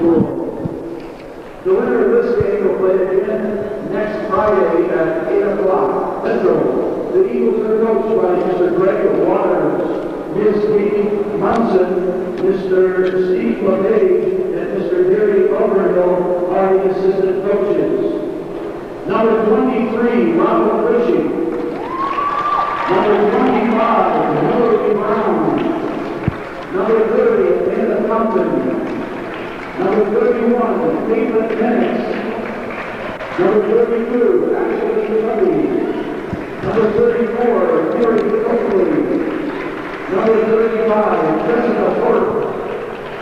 The winner of this game will play again next Friday at 8 o'clock Central. The Eagles are coached by Mr. Greg Waters, Ms. Dee Munson, Mr. Steve LePage, and Mr. Gary Overhill are the assistant coaches. Number 23, Ronald Ritchie. Number 25, Hillary Brown. Number 30, Amanda Compton. Number 31, Caitlin Penix. Number 32, Ashley Cubby. Number 34, Mary Oakley. Number 35, Jessica Hort.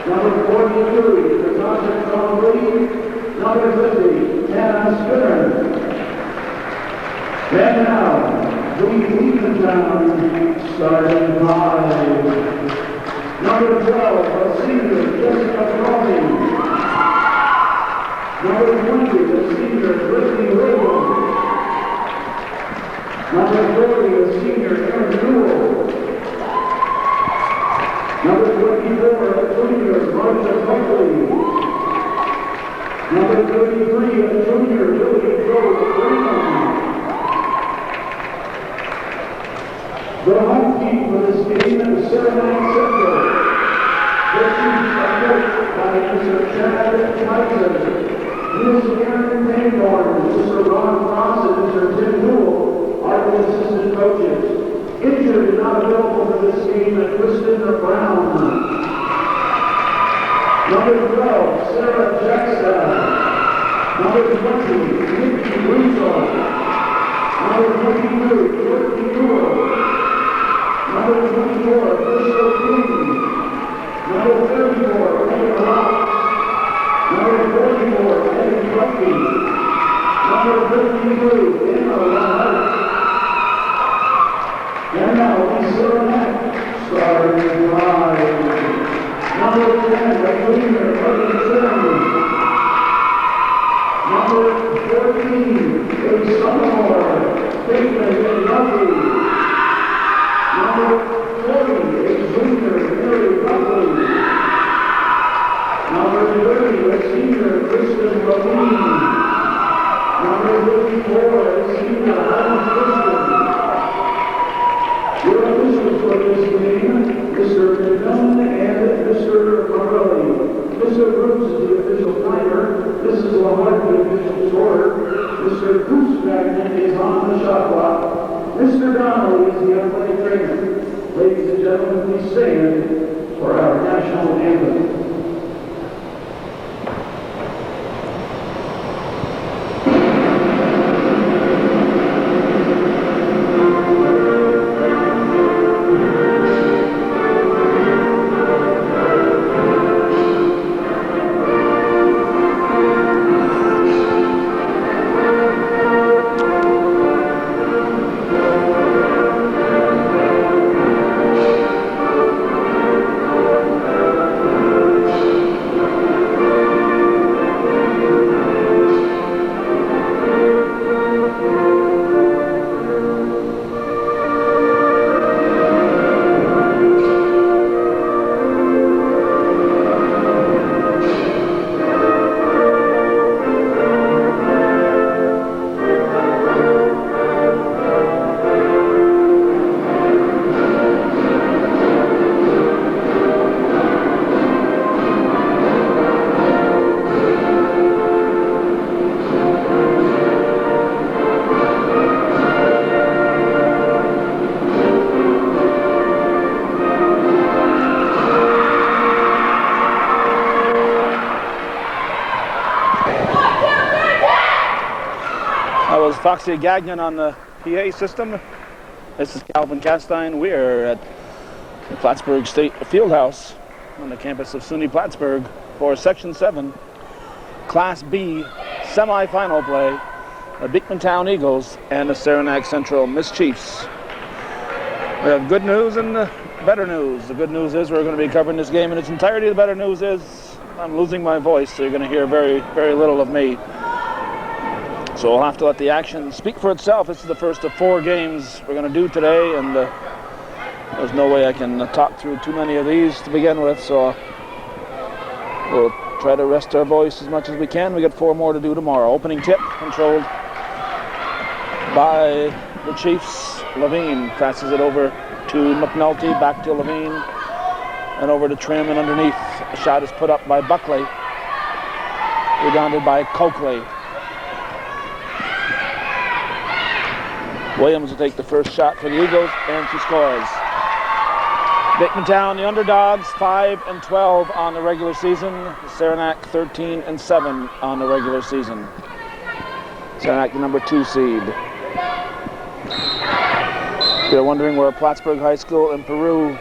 Number 42, Natasha Conley. Number 50, Hannah Skinner. And now, Beekmantown starting 5. Number 12, a senior, Jessica Conley. Number 20, a senior, Brittany Williams. Number 40, a senior, Aaron Newell. Number 24, a junior, Marcia Buckley. Number 33, a junior, Billy Joe Freeman. The home team for this game is Saranac Central. The Chiefs are coached by Mr. Chad Tyson, Ms. Karen Mayborn, Mr. Ron Ross, and Mr. Tim Newell are the assistant coaches. Injured and not available for this game at Kristen Brown. Number 12, Sarah Jackson. Number 20, Nikki Russo. Number 22, Courtney Newell. Number 24, Crystal King. Number 34, Eddie Rock. Number 44, Eddie Bucky. Number 52, Emma Lahart. And now, Saranac starting 5. Number 10, a junior, Martin Simmons. Number 14, a sophomore, Caitlin Murphy. Number 40, a junior, Mary Buckley. Number 30, a senior, Kristen Levine. Number 54, a senior, Adam Kristen. Your officials for this game, Mr. McMillan and Mr. Morelli. Mr. Bruce is the official timer. Mrs. Lahart, the official scorer. Mr. Gooseback is on the shot clock. Mr. Donnelly is the athletic trainer. Ladies and gentlemen, please stand for our national anthem. Foxy Gagnon on the PA system. This is Calvin Castine. We are at the Plattsburgh State Field House on the campus of SUNY Plattsburgh for Section 7 Class B semifinal play. The Beekmantown Eagles and the Saranac Central Miss Chiefs. We have good news and better news. The good news is we're going to be covering this game in its entirety. The better news is I'm losing my voice, so you're going to hear very, very little of me. So we'll have to let the action speak for itself. This is the first of 4 games we're going to do today, and there's no way I can talk through too many of these to begin with, so we'll try to rest our voice as much as we can. We got 4 more to do tomorrow. Opening tip controlled by the Chiefs. Levine passes it over to McNulty, back to Levine, and over to Trim, and underneath. A shot is put up by Buckley. Rebounded by Coakley. Williams will take the first shot for the Eagles, and she scores. Beekmantown, the underdogs, 5-12 on the regular season. Saranac, 13-7 on the regular season. Saranac, the number 2 seed. If you're wondering where Plattsburgh High School and Peru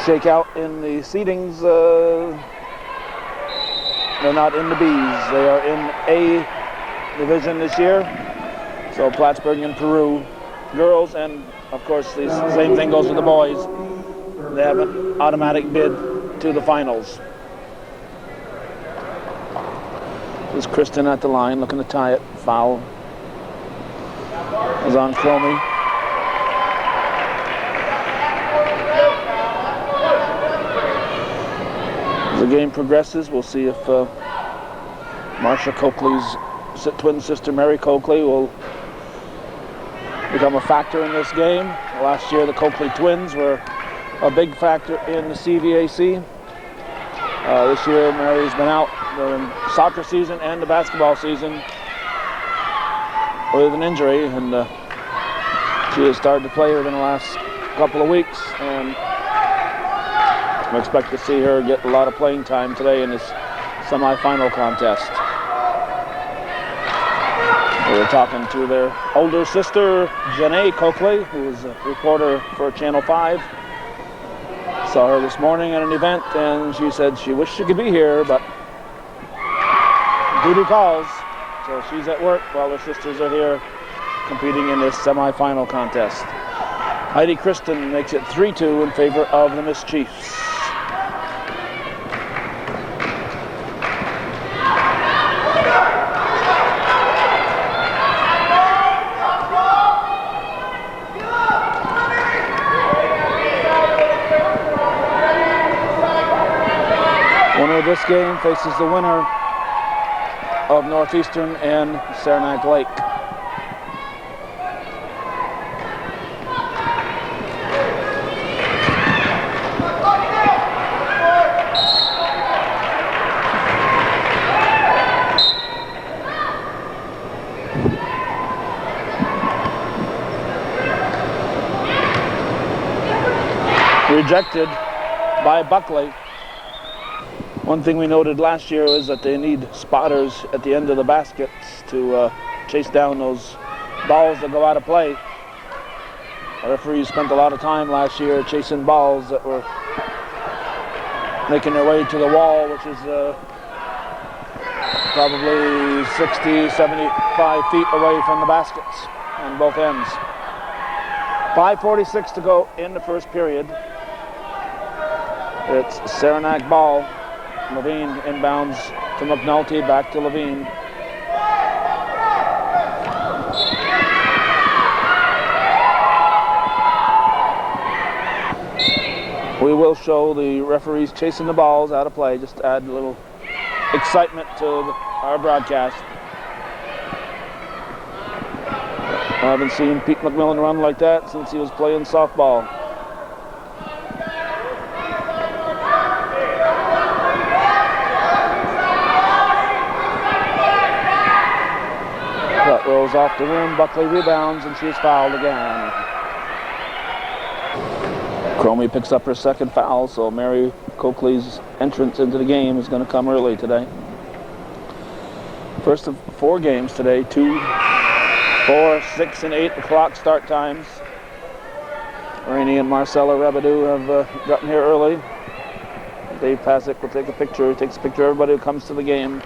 shake out in the seedings, they're not in the B's. They are in A division this year. So Plattsburgh and Peru girls, and of course the same thing goes with the boys. They have an automatic bid to the finals. There's Kristen at the line looking to tie it. Foul is on Cromie. As the game progresses, we'll see if Marsha Coakley's twin sister Mary Coakley will become a factor in this game. Last year the Coakley twins were a big factor in the CVAC. This year Mary's been out during soccer season and the basketball season with an injury, and she has started to play within the last couple of weeks, and I expect to see her get a lot of playing time today in this semifinal contest. We were talking to their older sister, Janae Coakley, who was a reporter for Channel 5. Saw her this morning at an event, and she said she wished she could be here, but duty calls. So she's at work while her sisters are here competing in this semifinal contest. Heidi Kristen makes it 3-2 in favor of the Miss Chiefs. Winner of this game faces the winner of Northeastern and Saranac Lake. Rejected by Buckley. One thing we noted last year is that they need spotters at the end of the baskets to chase down those balls that go out of play. Our referees spent a lot of time last year chasing balls that were making their way to the wall, which is probably 60, 75 feet away from the baskets on both ends. 5:46 to go in the first period. It's Saranac ball. Levine inbounds to McNulty, back to Levine. We will show the referees chasing the balls out of play, just to add a little excitement to our broadcast. I haven't seen Pete McMillan run like that since he was playing softball. That rolls off the rim, Buckley rebounds, and she's fouled again. Cromie picks up her second foul, so Mary Coakley's entrance into the game is going to come early today. First of 4 games today, 2, 4, 6, and 8 o'clock start times. Rainey and Marcella Rabadou have gotten here early. Dave Pasick will take a picture. He takes a picture of everybody who comes to the game.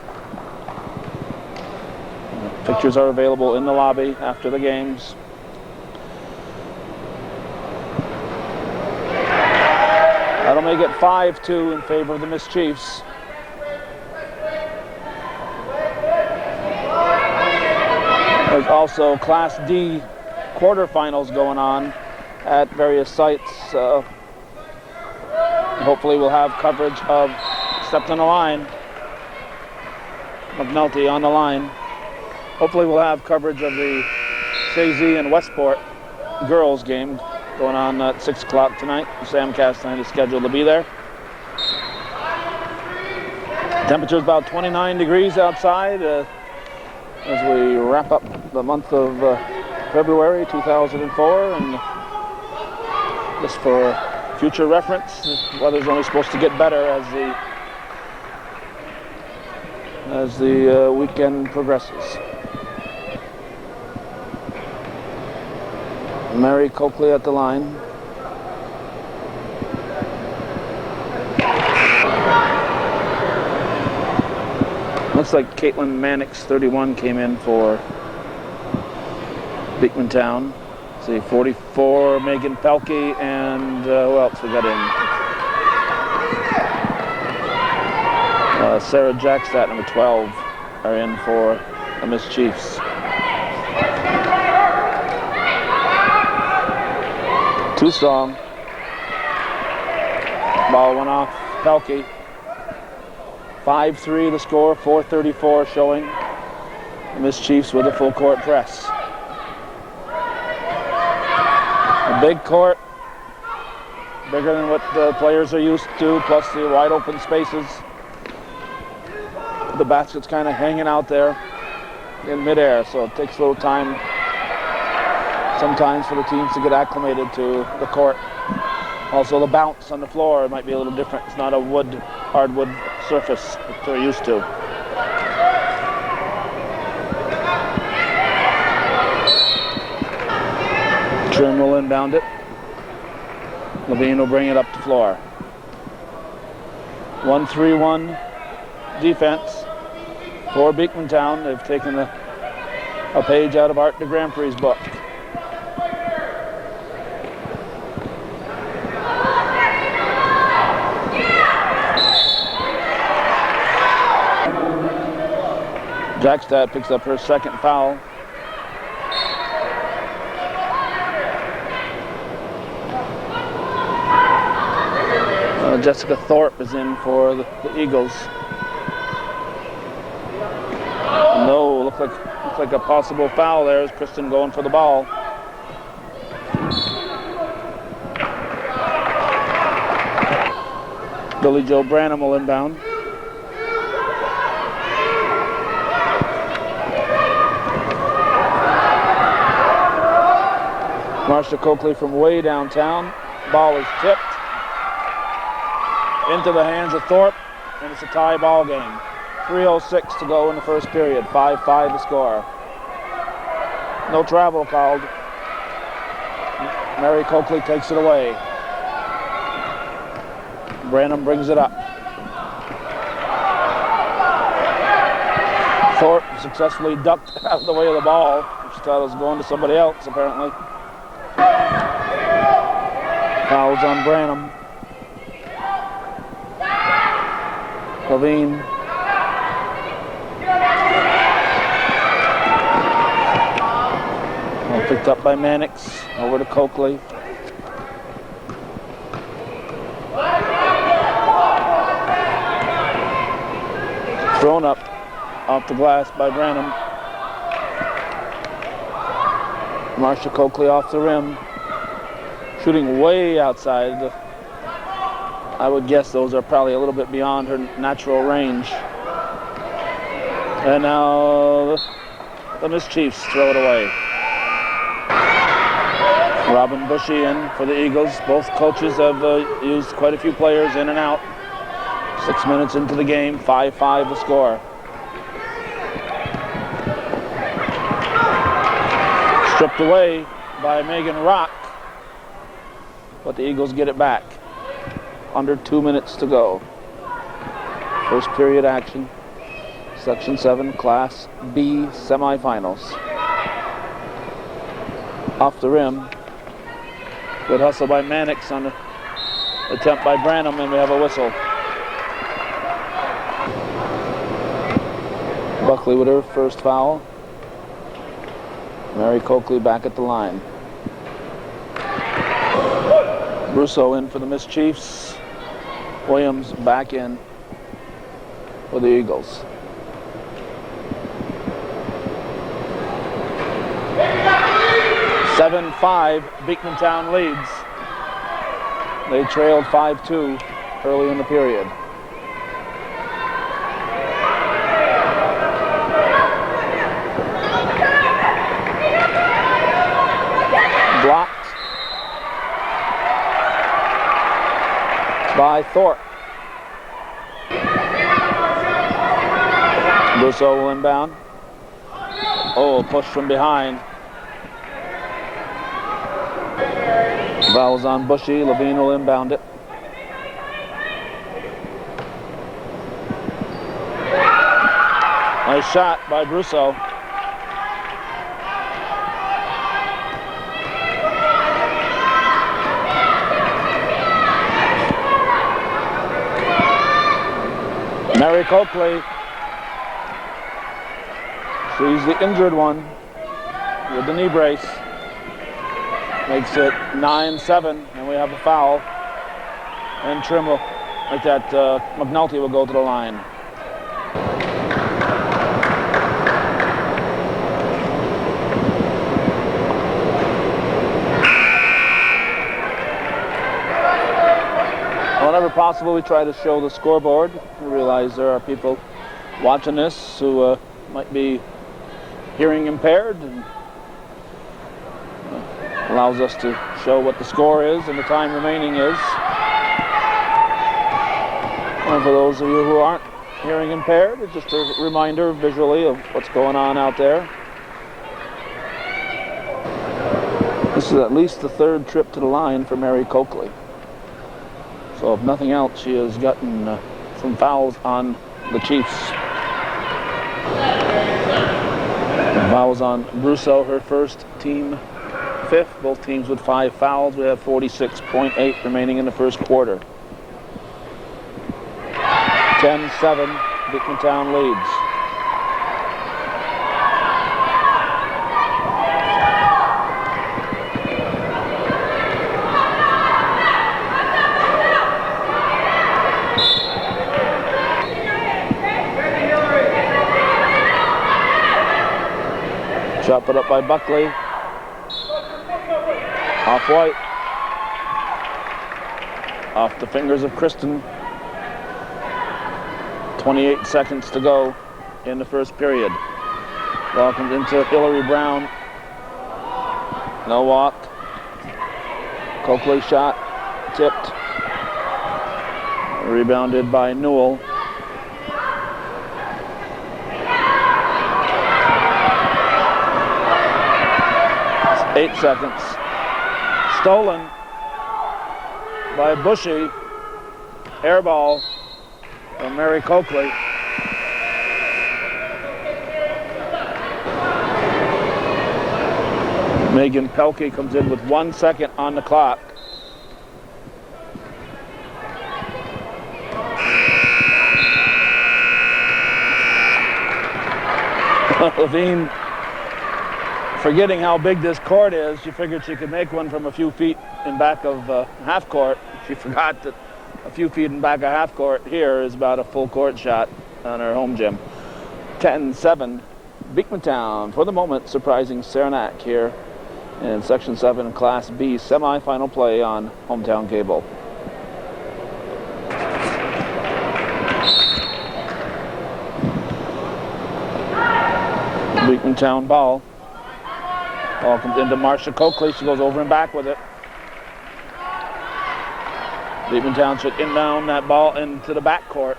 Pictures are available in the lobby after the games. That'll make it 5-2 in favor of the Miss Chiefs. There's also Class D quarterfinals going on at various sites. Hopefully we'll have coverage of Stepped on the Line. McNulty on the line. Hopefully we'll have coverage of the Chazy and Westport girls game going on at 6 o'clock tonight. Sam Castine is scheduled to be there. Temperature's about 29 degrees outside as we wrap up the month of February 2004. And just for future reference, the weather's only supposed to get better as the weekend progresses. Mary Coakley at the line. Looks like Caitlin Mannix, 31, came in for Beekmantown. See, 44, Megan Pelkey, and who else we got in? Sarah Jackstad, number 12, are in for the Miss Chiefs. Too strong. Ball went off Pelkey. 5-3 the score, 4:34 showing. The Miss Chiefs with a full court press. A big court, bigger than what the players are used to, plus the wide open spaces. The basket's kind of hanging out there in midair, so it takes a little time sometimes for the teams to get acclimated to the court. Also, the bounce on the floor might be a little different. It's not a hardwood surface that they're used to. Trim will inbound it. Levine will bring it up the floor. 1-3-1 defense for Beekmantown. They've taken a page out of Art de Grand Prix's book. Jackstad picks up her second foul. Jessica Thorpe is in for the Eagles. No, looks like a possible foul there as Kristen going for the ball. Billy Joe Branham will inbound. Marsha Coakley from way downtown. Ball is tipped into the hands of Thorpe, and it's a tie ball game. 3:06 to go in the first period. 5-5 the score. No travel called. Mary Coakley takes it away. Branham brings it up. Thorpe successfully ducked out of the way of the ball. She thought it was going to somebody else, apparently. Fouls on Branham. Levine. Well, picked up by Mannix. Over to Coakley. Thrown up off the glass by Branham. Marsha Coakley off the rim. Shooting way outside. I would guess those are probably a little bit beyond her natural range. And now the Miss Chiefs throw it away. Robin Bushy in for the Eagles. Both coaches have used quite a few players in and out. 6 minutes into the game, 5-5 the score. Stripped away by Megan Rock, but the Eagles get it back. Under 2 minutes to go. First period action. Section 7, Class B semifinals. Off the rim. Good hustle by Mannix on the attempt by Branham, and we have a whistle. Buckley with her first foul. Mary Coakley back at the line. Russo in for the Miss Chiefs. Williams back in for the Eagles. 7-5, Beekmantown leads. They trailed 5-2 early in the period. Blocked by Thorpe. Russo will inbound. Oh, push from behind. Fouls on Bushy. Levine will inbound it. Nice shot by Russo. Mary Coakley. She's the injured one with the knee brace. Makes it 9-7, and we have a foul. And Trim will, like that, McNulty will go to the line. Whenever possible, we try to show the scoreboard. We realize there are people watching this who might be hearing impaired, and allows us to show what the score is and the time remaining is. And for those of you who aren't hearing impaired, it's just a reminder visually of what's going on out there. This is at least the third trip to the line for Mary Coakley. So if nothing else, she has gotten some fouls on the Chiefs. Fouls on Russo, her first, team fifth. Both teams with 5 fouls. We have 46.8 remaining in the first quarter. 10-7, Beekmantown leads. Shot put up by Buckley. Off White. Off the fingers of Kristen. 28 seconds to go in the first period. Ball comes into Hillary Brown. No walk. Coakley shot. Tipped. Rebounded by Newell. It's 8 seconds. Stolen by Bushy. Air ball from Mary Coakley. Megan Pelkey comes in with 1 second on the clock. Levine, forgetting how big this court is, she figured she could make one from a few feet in back of half court. She forgot that a few feet in back of half court here is about a full court shot on her home gym. 10-7, Beekmantown, for the moment, surprising Saranac here in Section 7 Class B semifinal play on Hometown Cable. Beekmantown ball. Ball comes into Marcia Coakley. She goes over and back with it. Beekmantown should inbound that ball into the back court,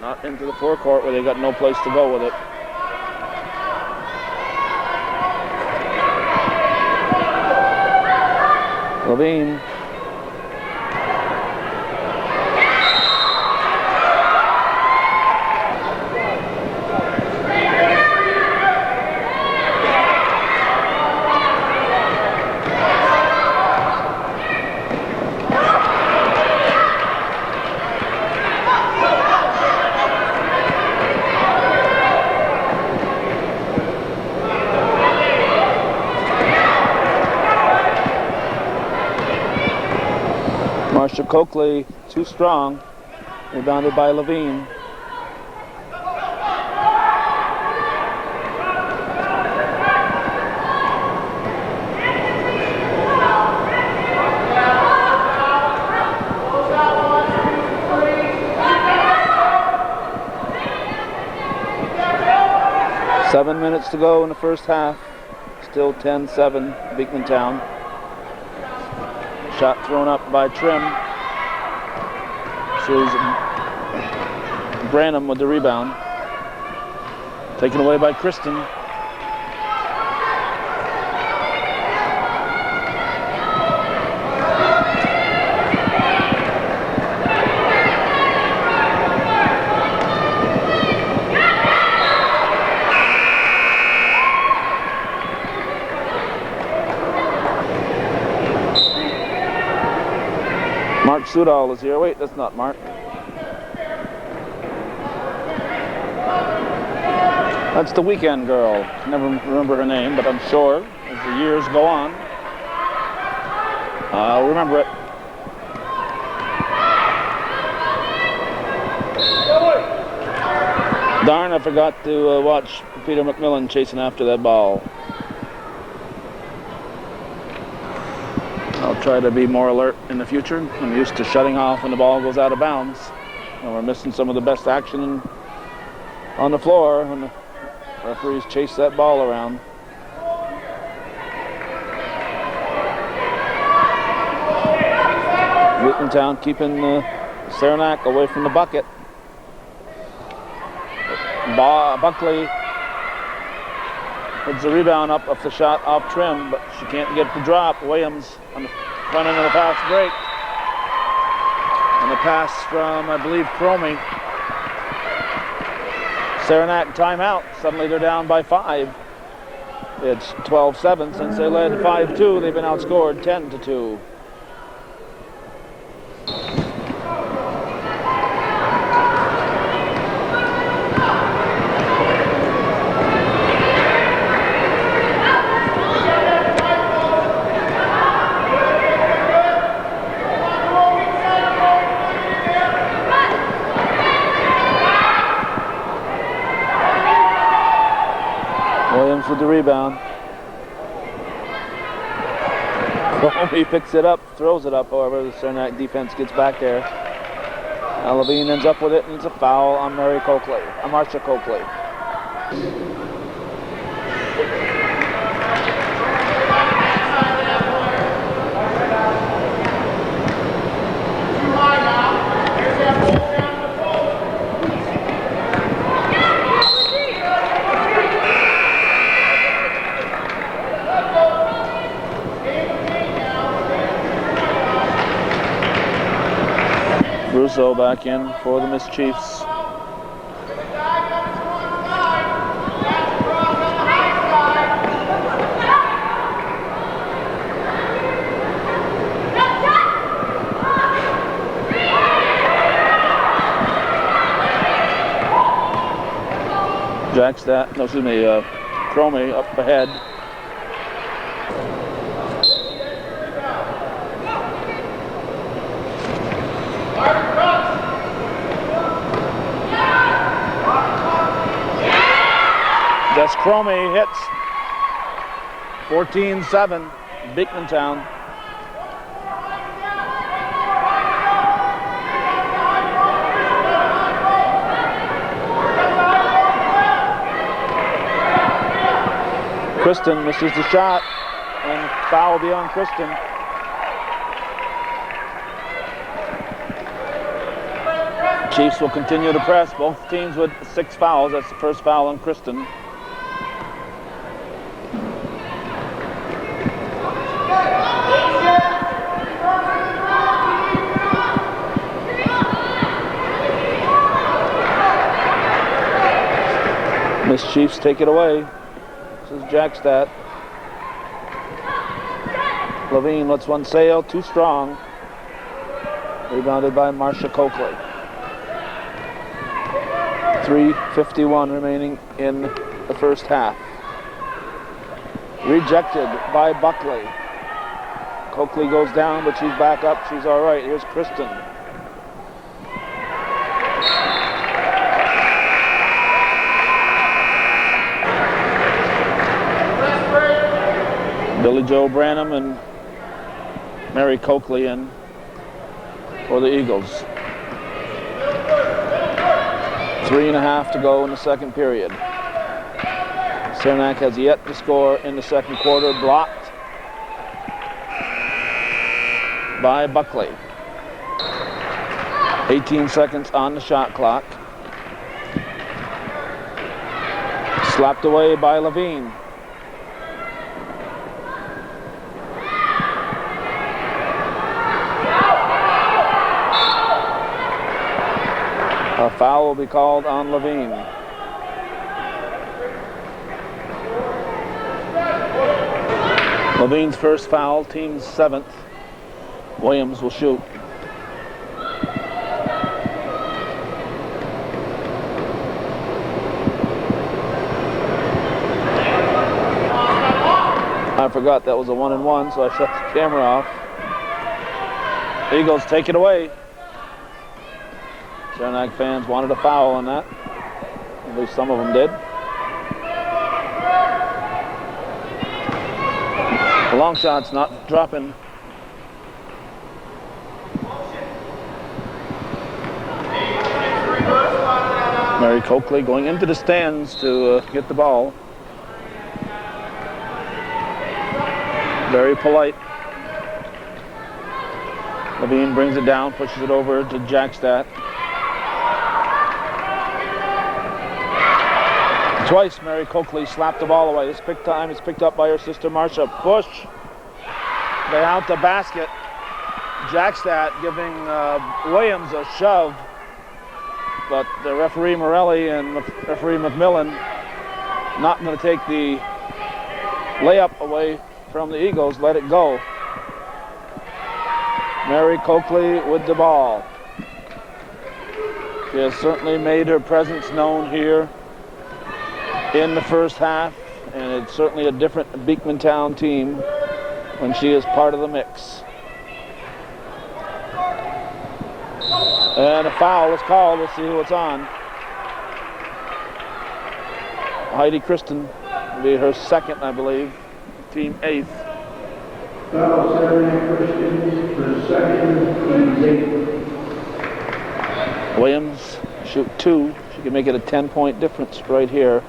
not into the forecourt where they got no place to go with it. Levine. Marcia Coakley, too strong, rebounded by Levine. 7 minutes to go in the first half. Still 10-7, Beekmantown. Shot thrown up by Trim. This is Branham with the rebound. Taken away by Kristen. Mark Sudal is here. Wait, that's not Mark. That's the weekend girl. Never remember her name, but I'm sure as the years go on, I'll remember it. Darn, I forgot to watch Peter McMillan chasing after that ball. I'll try to be more alert in the future. I'm used to shutting off when the ball goes out of bounds. And we're missing some of the best action on the floor when the referees chase that ball around. Beekmantown keeping Saranac away from the bucket. Buckley puts the rebound up off the shot off Trim, but she can't get the drop. Williams on the front end of the fast break. And a pass from, I believe, Cromie. Saranac timeout. Suddenly they're down by 5. It's 12-7 since they led 5-2. They've been outscored 10-2. Williams with the rebound. Cromie picks it up, throws it up. However, the Saranac defense gets back there. Now Levine ends up with it, and it's a foul on Marcia Coakley. Russo back in for the Miss Chiefs. Cromie up ahead. Just Cromie hits. 14-7, Beekmantown. Kristen misses the shot, and foul will be on Kristen. Chiefs will continue to press. Both teams with 6 fouls. That's the first foul on Kristen. Miss Chiefs take it away. This is Jackstadt. Levine lets one sail, too strong. Rebounded by Marcia Coakley. 3:51 remaining in the first half. Rejected by Buckley. Coakley goes down, but she's back up. She's all right. Here's Kristen. Billy Joe Branham and Mary Coakley in for the Eagles. 3.5 to go in the second period. Saranac has yet to score in the second quarter, blocked by Buckley. 18 seconds on the shot clock. Slapped away by Levine. A foul will be called on Levine. Levine's first foul, team's 7th. Williams will shoot. I forgot that was a 1-and-1, so I shut the camera off. Eagles take it away. Saranac fans wanted a foul on that. At least some of them did. The long shot's not dropping. Mary Coakley going into the stands to get the ball. Very polite. Levine brings it down, pushes it over to Jackstadt. Twice Mary Coakley slapped the ball away. This time it's picked up by her sister Marcia. Push. They out the basket. Jackstadt giving Williams a shove. But the referee Morelli and referee McMillan not going to take the layup away from the Eagles. Let it go. Mary Coakley with the ball. She has certainly made her presence known here in the first half, and it's certainly a different Beekmantown team when she is part of the mix. And a foul is called. We'll see who it's on. Heidi Kristen will be her second, I believe. Team 8th. Foul Saranac Christian, her second, team 8th. Williams shoot 2. She can make it a 10-point difference right here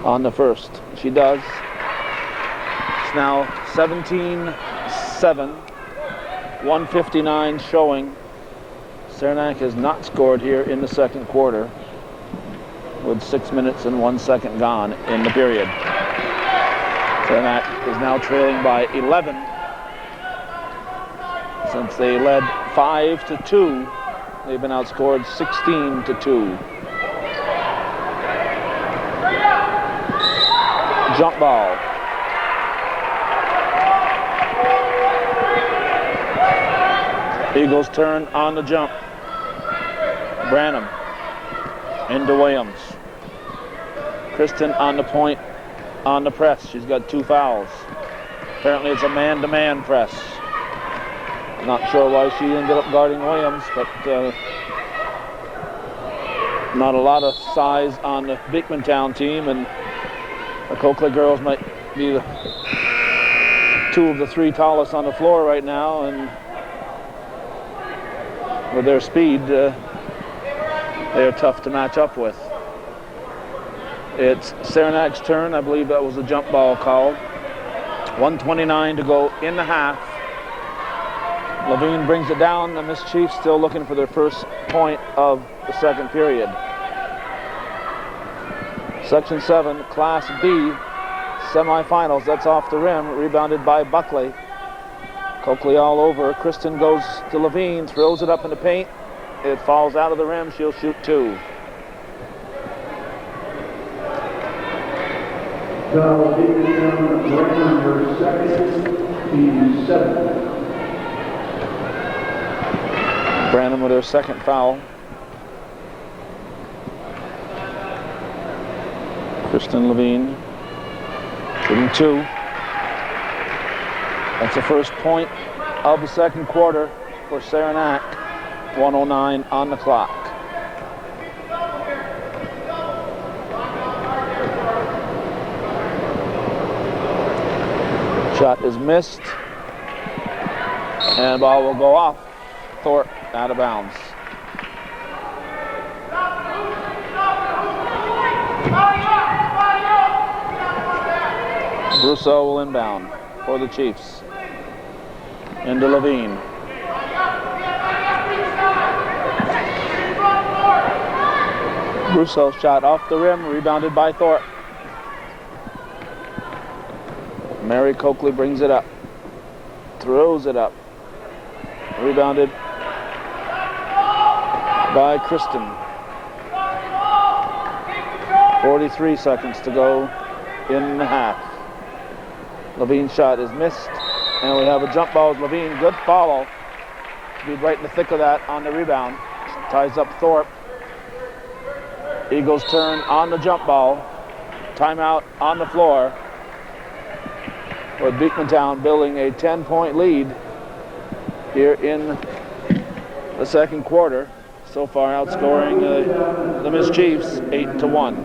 on the first. She does. It's now 17-7. 1:59 showing. Saranac has not scored here in the second quarter with 6 minutes and 1 second gone in the period. Saranac is now trailing by 11 since they led 5-2. They've been outscored 16-2. Jump ball. Eagles turn on the jump. Branham into Williams. Kristen on the point on the press. She's got 2 fouls. Apparently it's a man-to-man press. Not sure why she ended up guarding Williams, but not a lot of size on the Beekmantown team, and the Coakley girls might be the 2 of the 3 tallest on the floor right now, and with their speed, they are tough to match up with. It's Saranac's turn. I believe that was a jump ball called. 1:29 to go in the half. Levine brings it down. The Miss Chiefs still looking for their first point of the second period. Section 7, Class B, semifinals. That's off the rim, rebounded by Buckley. Coakley all over. Kristen goes to Levine, throws it up in the paint. It falls out of the rim. She'll shoot 2. Foul Beekmantown, Branham, her second, team 7th. Branham with her second foul. Kristen Levine shooting 2. That's the first point of the second quarter for Saranac. 1:09 on the clock. Shot is missed, and the ball will go off. Thorpe out of bounds. Russo will inbound for the Chiefs. Into Levine. Russo shot off the rim, rebounded by Thorpe. Mary Coakley brings it up. Throws it up. Rebounded by Kristen. 43 seconds to go in the half. Levine's shot is missed, and we have a jump ball with Levine. Good follow. Be right in the thick of that on the rebound. Ties up Thorpe. Eagles turn on the jump ball. Timeout on the floor, with Beekmantown building a 10-point lead here in the second quarter. So far outscoring the Miss Chiefs 8-1.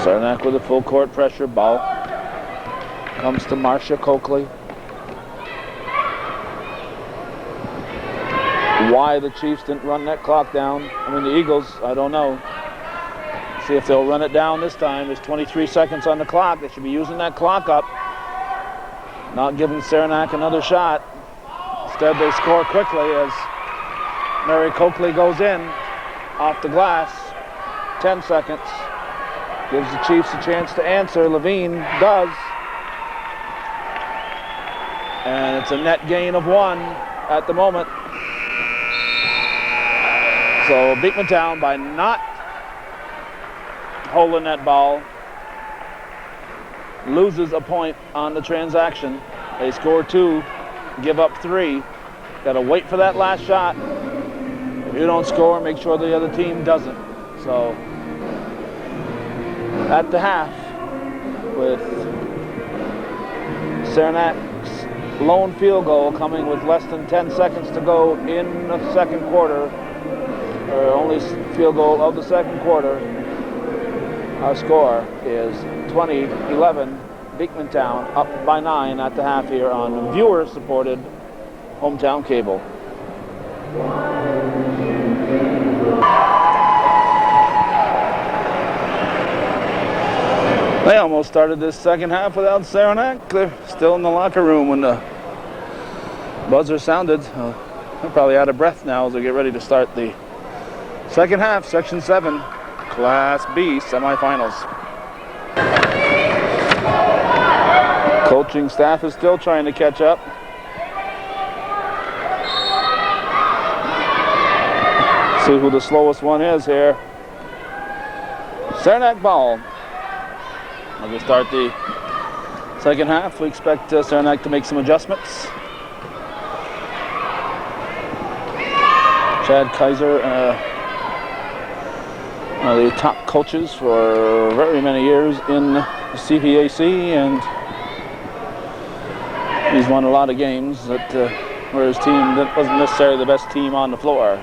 Saranac with a full court pressure. Ball comes to Marcia Coakley. Why the Chiefs didn't run that clock down, the Eagles, I don't know. See if they'll run it down this time. There's 23 seconds on the clock. They should be using that clock up, not giving Saranac another shot. Instead, they score quickly as Mary Coakley goes in off the glass. 10 seconds. Gives the Chiefs a chance to answer. Levine does. And it's a net gain of 1 at the moment. So Beekmantown, by not holding that ball, loses a point on the transaction. They score 2, give up 3. Got to wait for that last shot. If you don't score, make sure the other team doesn't. So at the half, with Saranac's lone field goal coming with less than 10 seconds to go in the second quarter, or only field goal of the second quarter, our score is 20-11. Beekmantown up by 9 at the half here on viewer-supported Hometown Cable. They almost started this second half without Saranac. They're still in the locker room when the buzzer sounded. They're probably out of breath now as they get ready to start the second half, Section 7, Class B semifinals. Coaching staff is still trying to catch up. See who the slowest one is here. Saranac ball. As we start the second half, we expect Saranac to make some adjustments. Chad Kaiser, one of the top coaches for very many years in the CPAC, and he's won a lot of games that where his team that wasn't necessarily the best team on the floor.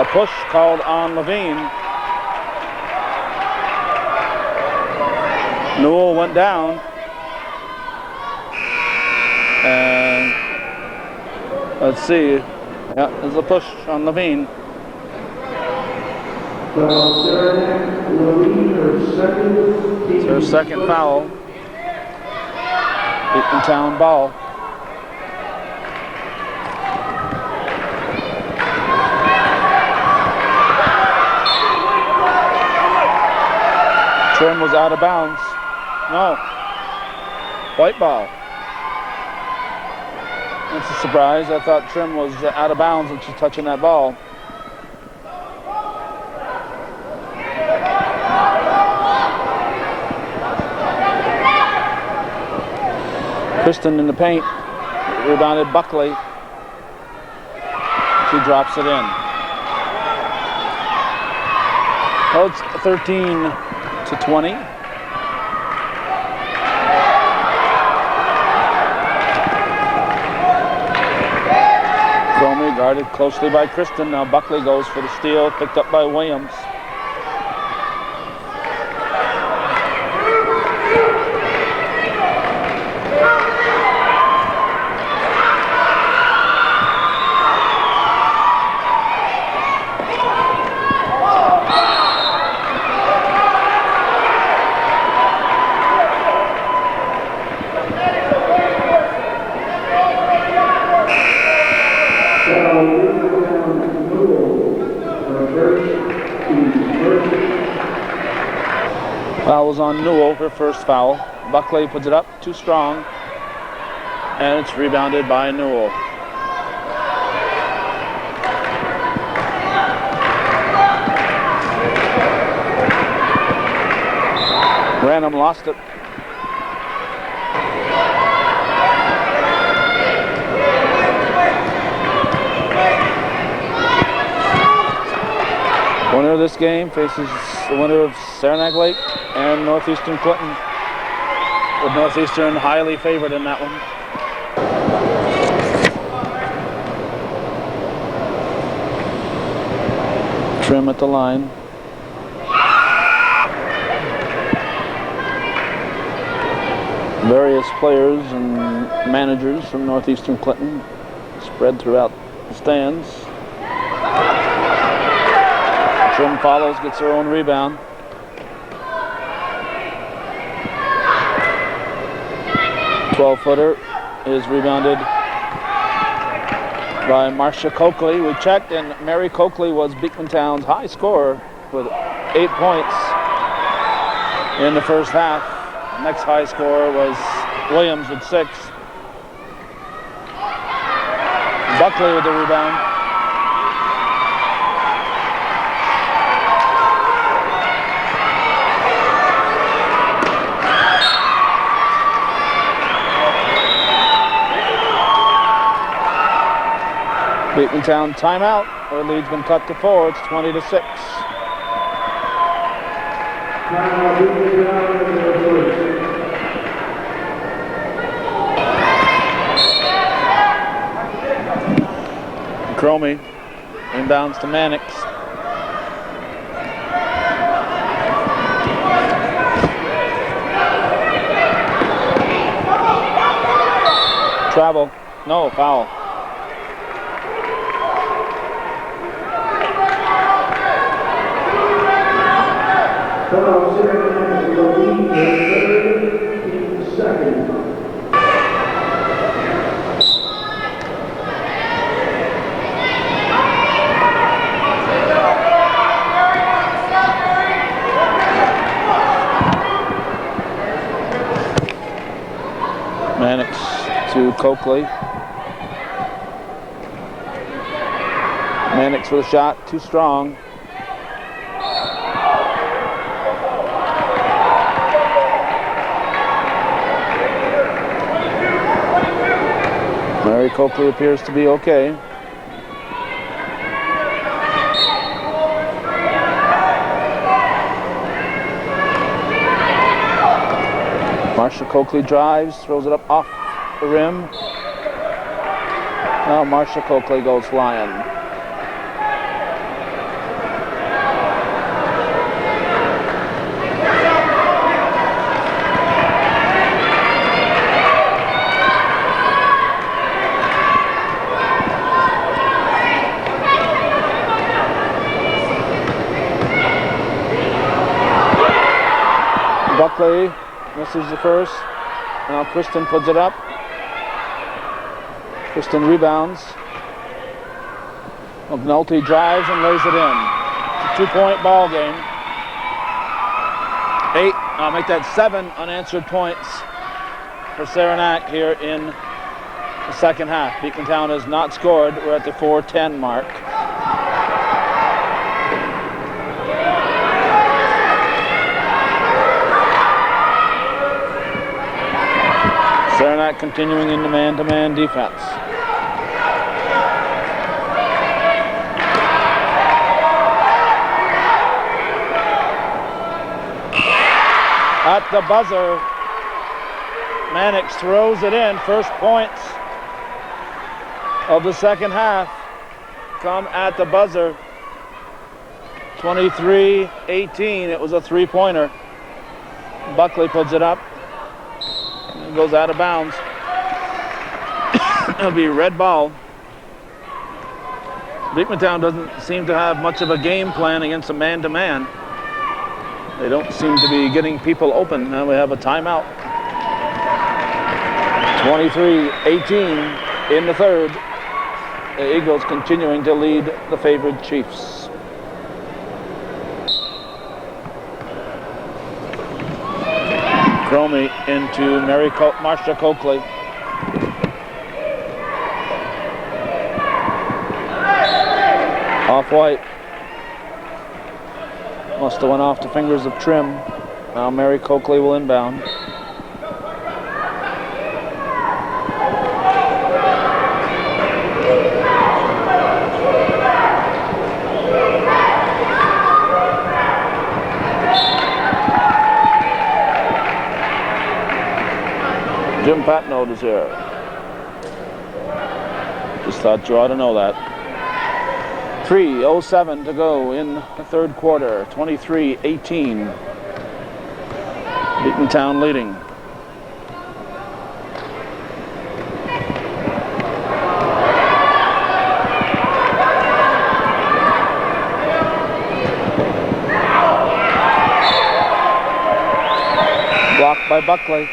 A push called on Levine. Newell went down, and let's see. Yeah, there's a push on Levine. It's her second foul. Beekmantown ball. Trim was out of bounds. No. White ball. That's a surprise. I thought Trim was out of bounds when she's touching that ball. Kristen in the paint. Rebounded Buckley. She drops it in. Oh, it's 13-20. Comey guarded closely by Kristen. Now Buckley goes for the steal, picked up by Williams. Foul was on Newell, her first foul. Buckley puts it up, too strong, and it's rebounded by Newell. Branham lost it. Winner of this game faces the winner of Saranac Lake and Northeastern Clinton, with Northeastern highly favored in that one. Trim at the line. Various players and managers from Northeastern Clinton spread throughout the stands. Trim follows, gets her own rebound. "12-footer is rebounded by Marcia Coakley. We checked, and Mary Coakley was Beekmantown's high scorer with 8 points in the first half. The next high scorer was Williams with 6. Buckley with the rebound. Beekmantown timeout. Our lead's been cut to 4. It's 20-6. Cromie inbounds to Mannix. Travel. No, foul. Mannix to Coakley. Mannix with a shot, too strong. Mary Coakley appears to be okay. Marcia Coakley drives, throws it up off the rim. Now Marcia Coakley goes flying. Buckley misses the first. Now Kristen puts it up. Kristen rebounds. McNulty drives and lays it in. It's a 2-point ball game. 8, I'll make that 7 unanswered points for Saranac here in the second half. Beekmantown has not scored. We're at the 4:10 mark. Saranac continuing in the man-to-man defense. At the buzzer, Mannix throws it in. First points of the second half come at the buzzer. 23-18. It was a 3-pointer. Buckley puts it up. Goes out of bounds. It'll be red ball. Beekmantown doesn't seem to have much of a game plan against a man-to-man. They don't seem to be getting people open. Now we have a timeout. 23-18 in the third. The Eagles continuing to lead the favored Chiefs. Cromie into Marsha Coakley. Off-white. Must have went off the fingers of Trim. Now Mary Coakley will inbound. Jim Patnode is here. Just thought you ought to know that. 3:07 to go in the third quarter. 23-18. Beekmantown leading. Blocked by Buckley.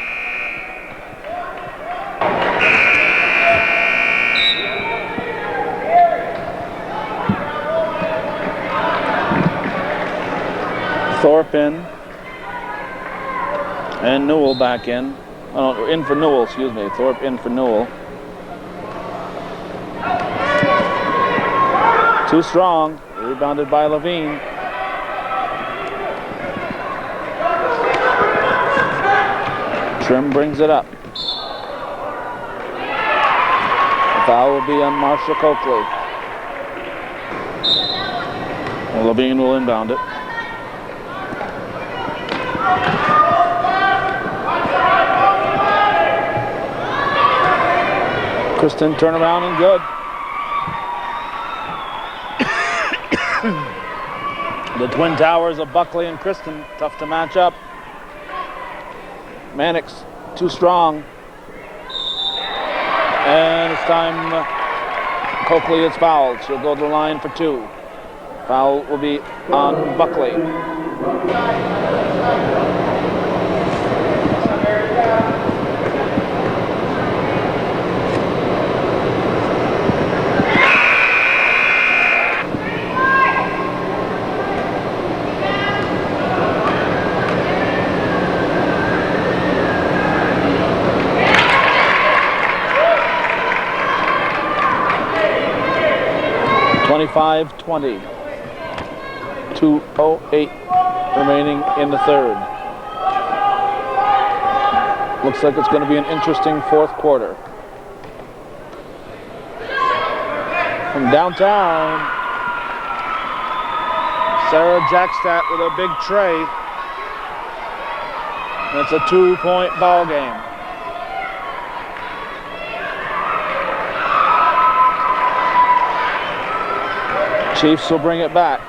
Thorpe in, and Newell back in. Oh, in for Newell, excuse me. Thorpe in for Newell. Too strong, rebounded by Levine. Trim brings it up. The foul will be on Marsha Coakley. Well, Levine will inbound it. Kristen turnaround and good. The twin towers of Buckley and Kristen, tough to match up. Mannix too strong. And it's time Coakley is fouled. She'll go to the line for two. Foul will be on Buckley. 25-20. 2:08 remaining in the third. Looks like it's going to be an interesting fourth quarter. From downtown, Sarah Jackstadt with a big tray. And it's a 2-point ball game. Chiefs will bring it back.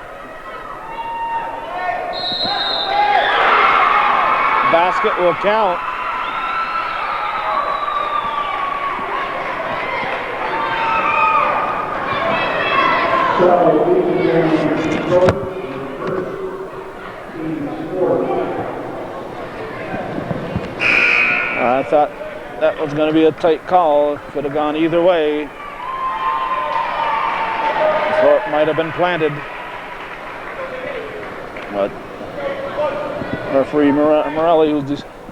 Basket will count. I thought that was going to be a tight call. Could have gone either way. Thorpe might have been planted, but referee Morelli,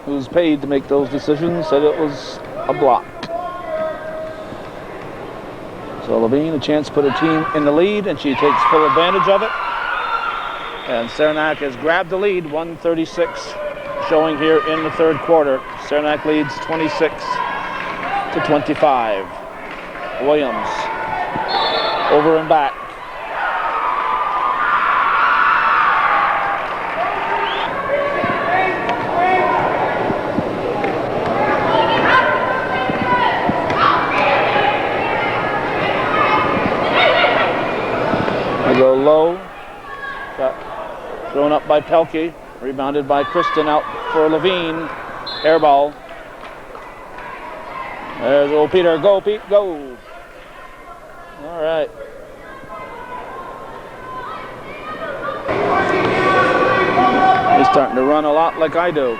who's paid to make those decisions, said it was a block. So Levine, a chance to put her team in the lead, and she takes full advantage of it. And Saranac has grabbed the lead, 1:36 showing here in the third quarter. Saranac leads 26-25. Williams over and back. Go low, got thrown up by Pelkey, rebounded by Kristen, out for Levine, air ball. There's old Peter, go Pete, go. All right. He's starting to run a lot like I do.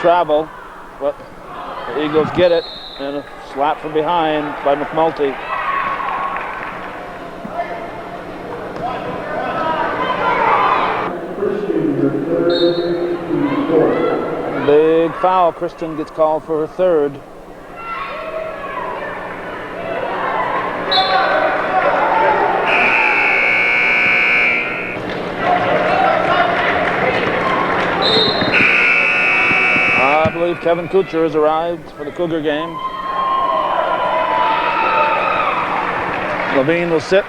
travel, but the Eagles get it, and a slap from behind by McNulty. Big foul. Kristen gets called for her third. I believe Kevin Kuchar has arrived for the Cougar game. Levine will sit,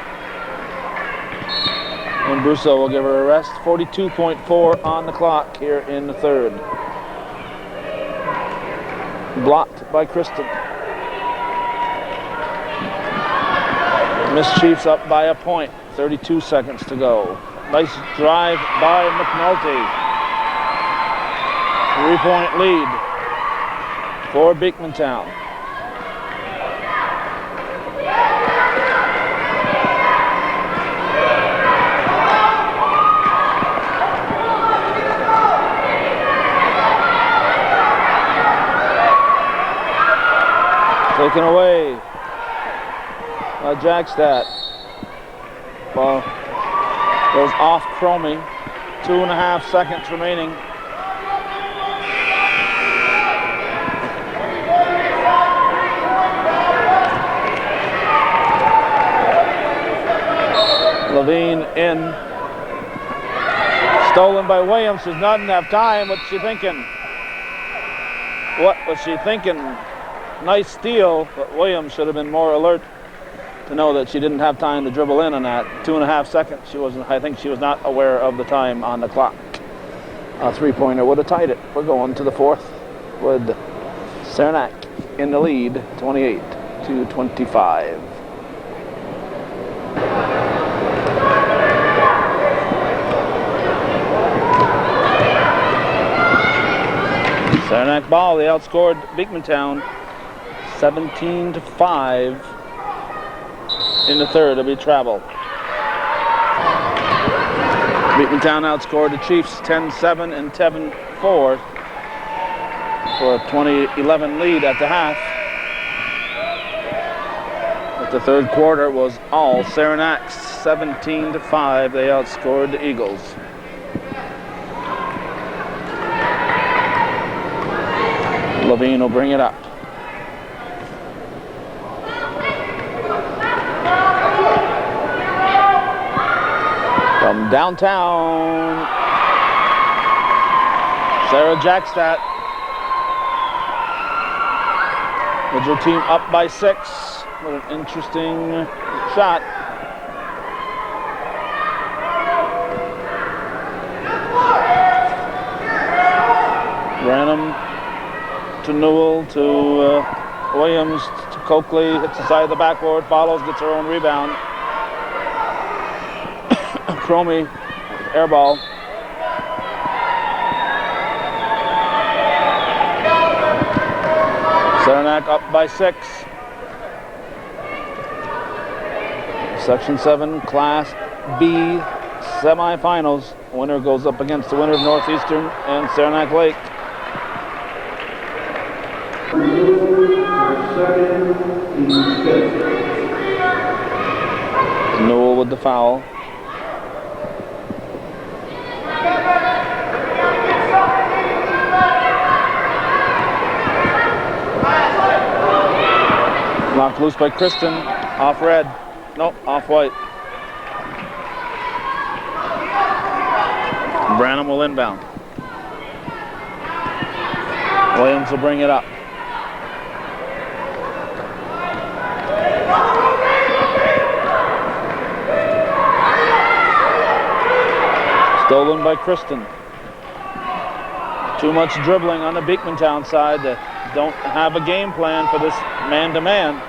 and Brousseau will give her a rest. 42.4 on the clock here in the third. Blocked by Kristen. Miss Chiefs up by a point. 32 seconds to go. Nice drive by McNulty. 3-point lead for Beekmantown. Taken away by Jackstad. Ball goes off Cromie. 2.5 seconds remaining. Levine in. Stolen by Williams. She's not enough time. What's she thinking? What was she thinking? Nice steal, but Williams should have been more alert to know that she didn't have time to dribble in on that. 2.5 seconds. I think she was not aware of the time on the clock. A three-pointer would have tied it. We're going to the fourth with Saranac in the lead, 28-25. Saranac ball. They outscored Beekmantown 17-5 in the third. It'll be travel. Beekmantown outscored the Chiefs 10-7 and 10-4 for a 2011 lead at the half. But the third quarter was all Saranac's. 17-5. They outscored the Eagles. Levine will bring it up. From downtown, Sarah Jackstad with her team up by 6 with an interesting shot. Branham to Newell to Williams to Coakley, hits the side of the backboard, follows, gets her own rebound. Cromie, air ball. Saranac up by 6. Section 7 Class B semifinals. Winner goes up against the winner of Northeastern and Saranac Lake. Newell with the foul. Knocked loose by Kristen. Off red. Nope, off white. Branham will inbound. Williams will bring it up. Stolen by Kristen. Too much dribbling on the Beekmantown side. They don't have a game plan for this man-to-man.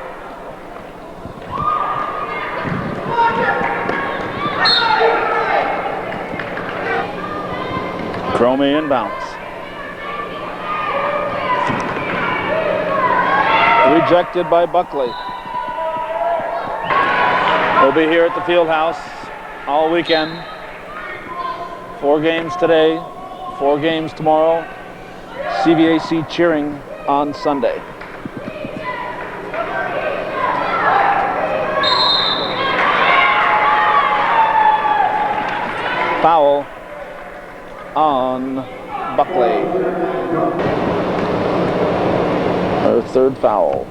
Cromie inbounds. Rejected by Buckley. We'll be here at the Field House all weekend. 4 games today, 4 games tomorrow. CVAC cheering on Sunday. Foul on Buckley. Her third foul.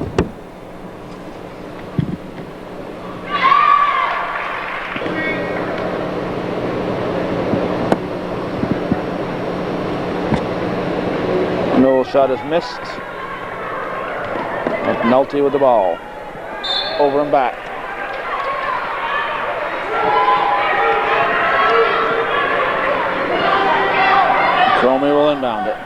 No shot is missed. McNulty with the ball. Over and back. Cromie will inbound it.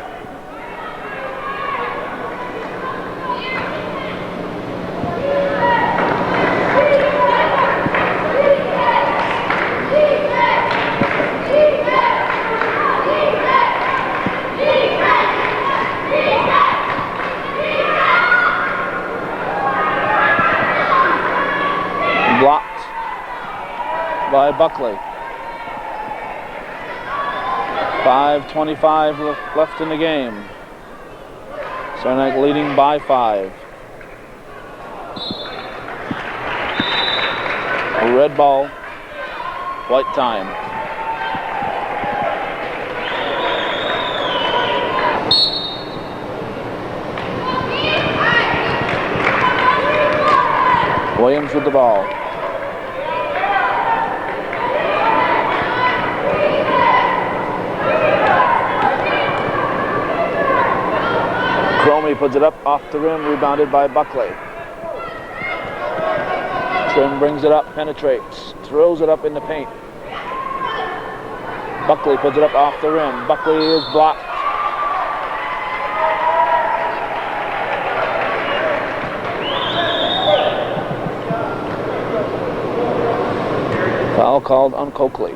Blocked by Buckley. 5:25 left in the game. Saranac leading by 5. A red ball, white time. Williams with the ball. Cromie puts it up off the rim, rebounded by Buckley. Trim brings it up, penetrates, throws it up in the paint. Buckley puts it up off the rim. Buckley is blocked. Foul called on Coakley.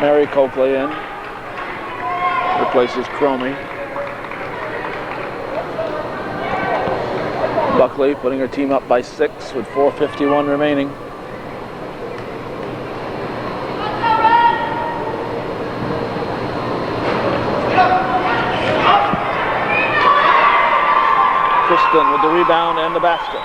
Mary Coakley in. Replaces Cromie. Buckley putting her team up by 6 with 4:51 remaining. Kristen with the rebound and the basket.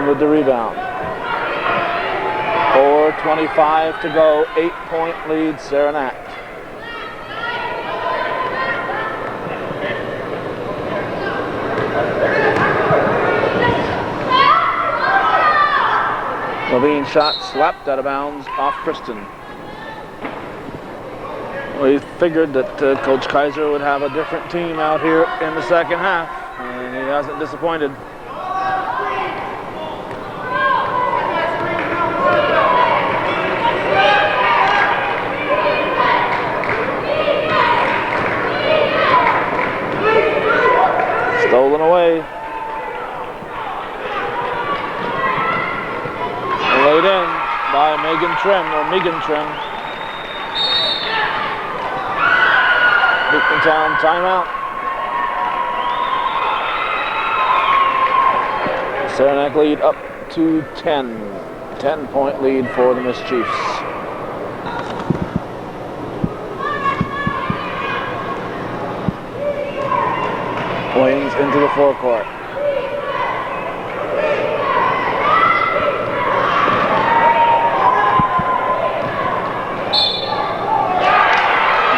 With the rebound. 4:25 to go. 8-point lead, Saranac. Levine shot slapped out of bounds off Kristen. We figured that Coach Kaiser would have a different team out here in the second half, and he hasn't disappointed. Stolen away. Laid in by Megan Trim. Beekmantown timeout. Saranac lead up to 10. 10-point lead for the Miss Chiefs. Williams into the forecourt.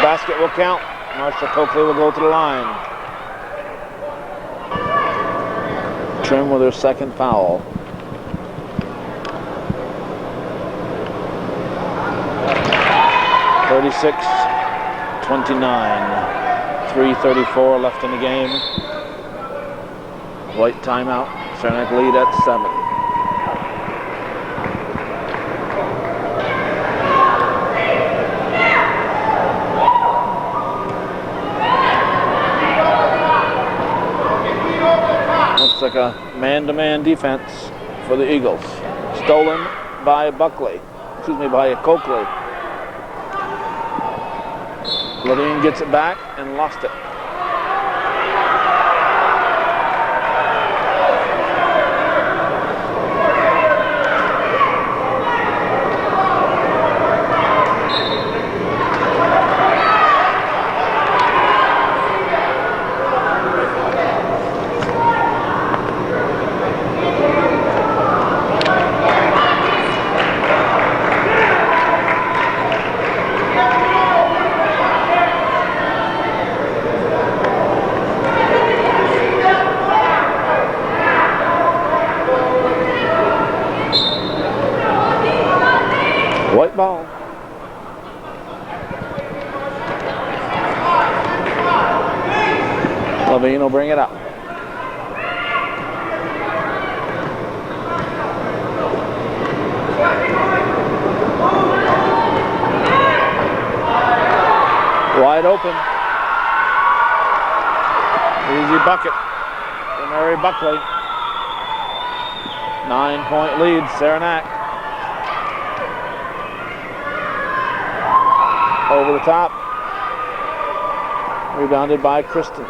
Basket will count. Marsha Coakley will go to the line. Trim with her second foul. (36-29). 3:34 left in the game. White timeout. Saranac lead at 7. Looks like a man-to-man defense for the Eagles. Stolen by by Coakley. Levine gets it back and lost it. White ball. Levine will bring it up. Wide open. Easy bucket for Mary Buckley. 9-point lead, Saranac. Over the top. Rebounded by Kristen.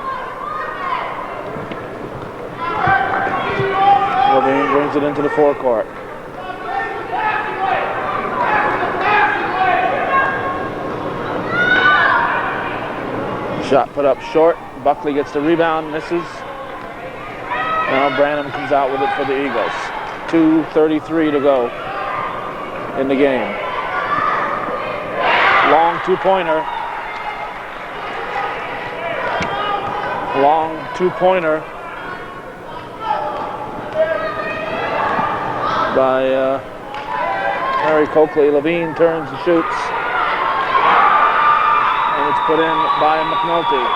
Levine brings it into the forecourt. Shot put up short. Buckley gets the rebound, misses. Now Branham comes out with it for the Eagles. 2:33 to go in the game. Long two-pointer. Long two-pointer by Mary Coakley. Levine turns and shoots. And it's put in by McNulty.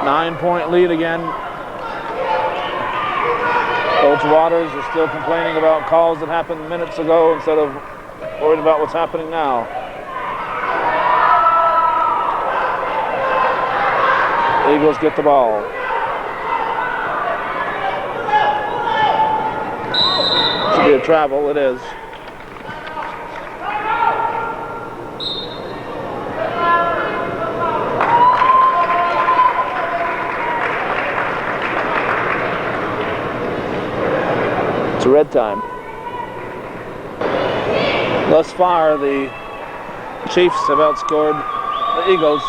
9-point lead again. Coach Waters is still complaining about calls that happened minutes ago instead of worried about what's happening now. Eagles get the ball. Should be a travel, it is. It's red time. Thus far, the Chiefs have outscored the Eagles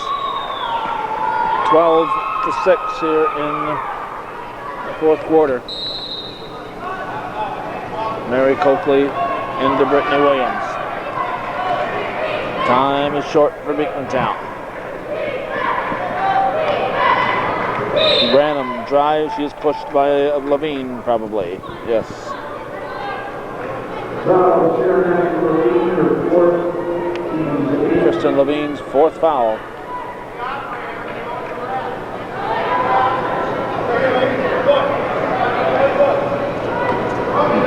12-6 here in the fourth quarter. Mary Coakley into Brittany Williams. Time is short for Beekmantown. Branham drives. She is pushed by Levine, probably. Yes. Kristen Levine's fourth foul.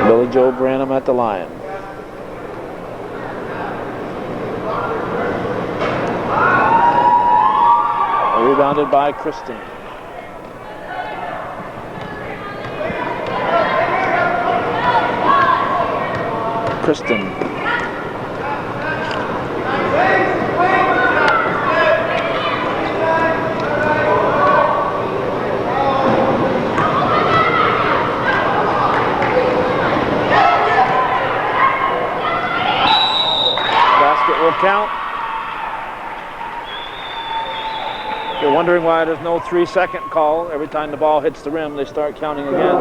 Billy Joe Branham at the line. Rebounded by Kristen. Kristen. Basket will count. If you're wondering why there's no 3-second call, every time the ball hits the rim, they start counting again.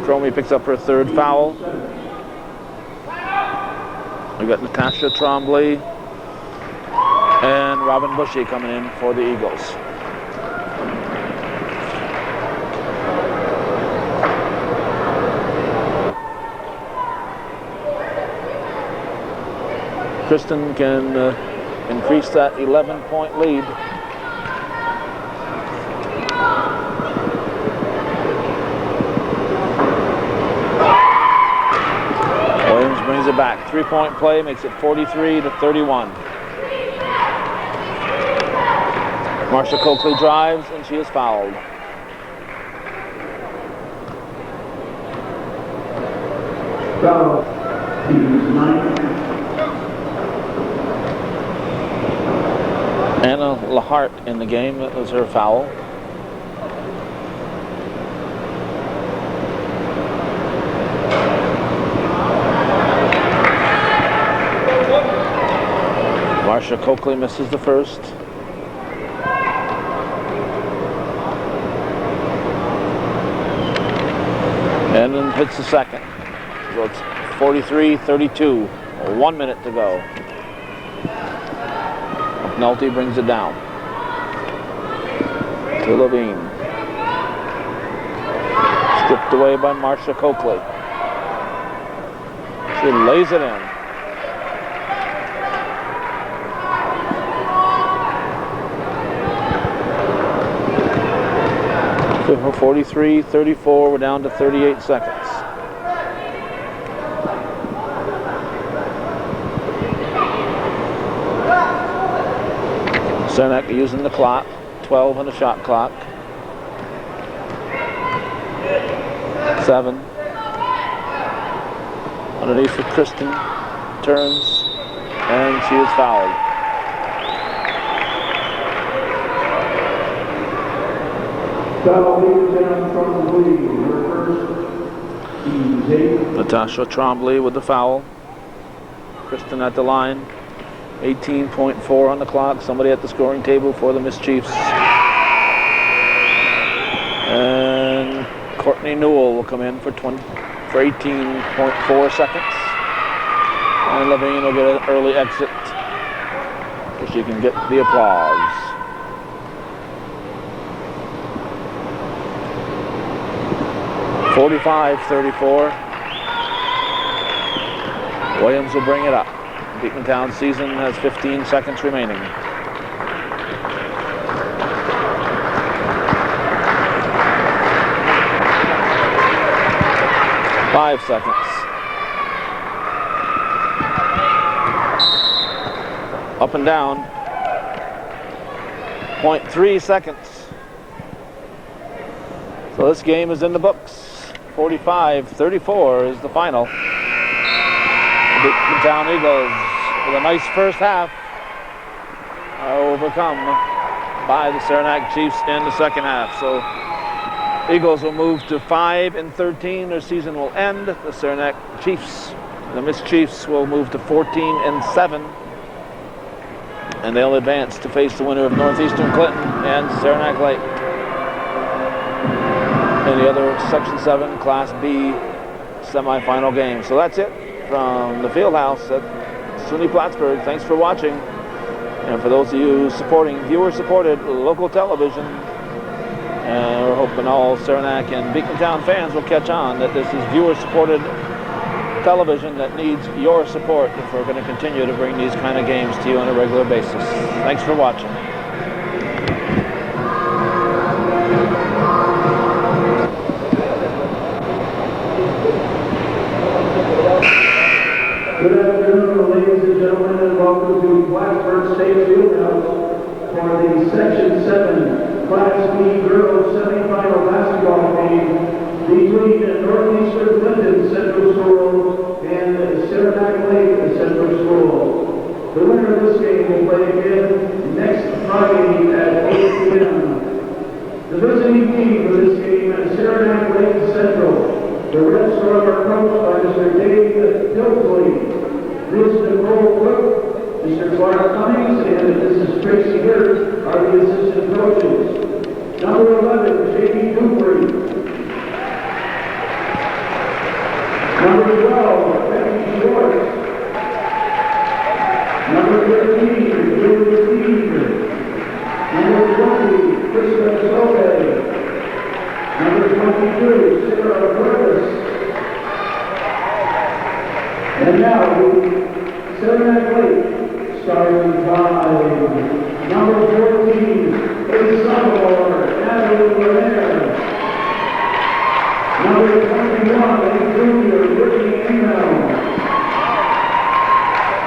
Cromie picks up her third foul. We got Natasha Trombley and Robin Bushy coming in for the Eagles. Kristen can increase that 11-point lead. Williams brings it back. 3-point play makes it 43-31. Marsha Coakley drives, and she is fouled. Foul. Team's 9. Anna Lahart in the game. That was her foul. Marsha Coakley misses the first. And then hits the second. So it's 43-32. 1 minute to go. McNulty brings it down to Levine. Stripped away by Marsha Coakley. She lays it in. 43-34, we're down to 38 seconds. Saranac using the clock, 12 on the shot clock. 7. Underneath for Kristen, turns, and she is fouled. Foul leads down from the lead. Her first, team's 8. Natasha Trombley with the foul. Kristen at the line. 18.4 on the clock. Somebody at the scoring table for the Miss Chiefs. And Courtney Newell will come in for 18.4 seconds. And Levine will get an early exit so she can get the applause. (45-34). Williams will bring it up. Beekmantown season has 15 seconds remaining. Five seconds. Up and down. 0.3 seconds. So this game is in the books. 45-34 is the final. The Beekmantown Eagles, with a nice first half, are overcome by the Saranac Chiefs in the second half. So Eagles will move to 5-13. Their season will end. The Saranac Chiefs, the Miss Chiefs, will move to 14-7. And they'll advance to face the winner of Northeastern Clinton and Saranac Lake in the other Section 7 Class B semifinal game. So that's it from the Field House at SUNY Plattsburgh. Thanks for watching. And for those of you supporting viewer-supported local television, we're hoping all Saranac and Beekmantown fans will catch on that this is viewer-supported television that needs your support if we're going to continue to bring these kind of games to you on a regular basis. Thanks for watching. Good afternoon, ladies and gentlemen, and welcome to Plattsburgh State Field House for the Section 7 Class B Girls Semifinal Basketball game between Northeastern Clinton Central School and Saranac Lake Central School. The winner of this game will play again next Friday at 8 p.m. The visiting team for this game is Saranac Lake Central. The Red Storm are coached by Mr. Dave Dilsley, Ms. Nicole Cook, Mr. Clark Cummings, and Mrs. Tracy Hirsch are the assistant coaches. Number 11, J.B. Dupree. Number 12, Becky Schwartz. Number 13, Julie Steve. Number 20, Krista Sobe. Number 22, Sarah Curtis. And now, the Saranac Lake, starting by number 14, a sophomore, Natalie Lanier. Number 21, a junior, Brittany Engel.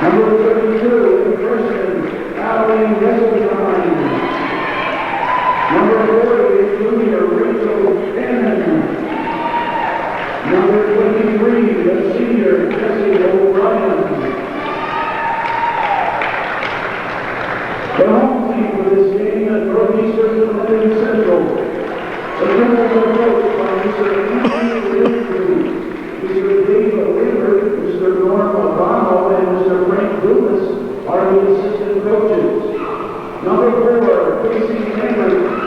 Number 32, a freshman, Adeline Wesselstein. Number 48, junior Rachel Cannon. Number 23, the senior Jesse O'Brien. The home team for this game at Northeastern Illinois Central. The Colonels are coached by Mr. Anthony Lindley, Mr. Dave Lindbergh, Mr. Norm Obano, and Mr. Frank Loomis are the assistant coaches. Number 4, Casey Henry.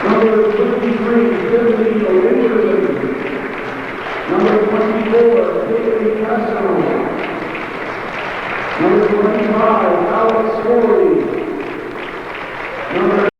Number 53, Timothy Richardson. Number 24,